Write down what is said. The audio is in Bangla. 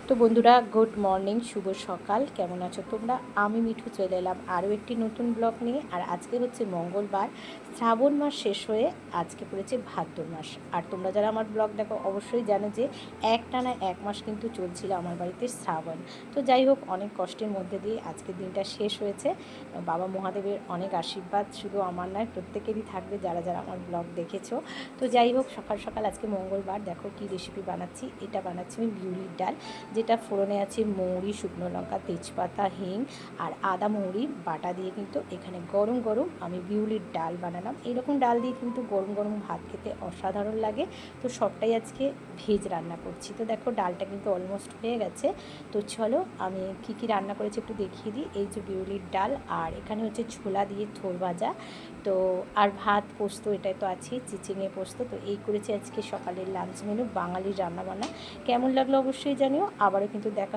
তো বন্ধুরা, গুড মর্নিং, শুভ সকাল। কেমন আছো তোমরা? আমি মিঠু চলে এলাম আরও একটি নতুন ব্লগ নিয়ে। আর আজকে হচ্ছে মঙ্গলবার, শ্রাবণ মাস শেষ হয়ে আজকে পড়েছে ভাদ্র মাস। আর তোমরা যারা আমার ব্লগ দেখো অবশ্যই জানো যে একটানা 1 মাস কিন্তু চলছিল আমার বাড়িতে শ্রাবণ। তো যাই হোক, অনেক কষ্টের মধ্যে দিয়ে আজকের দিনটা শেষ হয়েছে। বাবা মহাদেবের অনেক আশীর্বাদ শুধু আমার নয়, প্রত্যেকেরই থাকবে যারা যারা আমার ব্লগ দেখেছো। তো যাই হোক, সকাল সকাল আজকে মঙ্গলবার, দেখো কি রেসিপি বানাচ্ছি। এটা বানাচ্ছি আমি বিউলির ডাল, যেটা ফোড়নে আছে মৌরি, শুকনো লঙ্কা, তেজপাতা, হিং আর আদা মৌরি বাটা দিয়ে কিন্তু এখানে গরম গরম আমি বিউলির ডাল বানালাম। এইরকম ডাল দিয়ে কিন্তু গরম গরম ভাত খেতে অসাধারণ লাগে। তো সবটাই আজকে ভেজ রান্না করছি। তো দেখো, ডালটা কিন্তু অলমোস্ট হয়ে গেছে। তো চলো আমি কি কি রান্না করেছি একটু দেখিয়ে দিই। এই যে বিউলির ডাল, আর এখানে হচ্ছে ছোলা দিয়ে থোর ভাজা, তো আর ভাত, পোস্ত, এটাই তো আছে, চিচিঙে পোস্ত। তো এই করেছি আজকে সকালের লাঞ্চ মেনু, বাঙালির রান্নাবান্না। কেমন লাগলো অবশ্যই জানিও। আবারও কিন্তু দেখা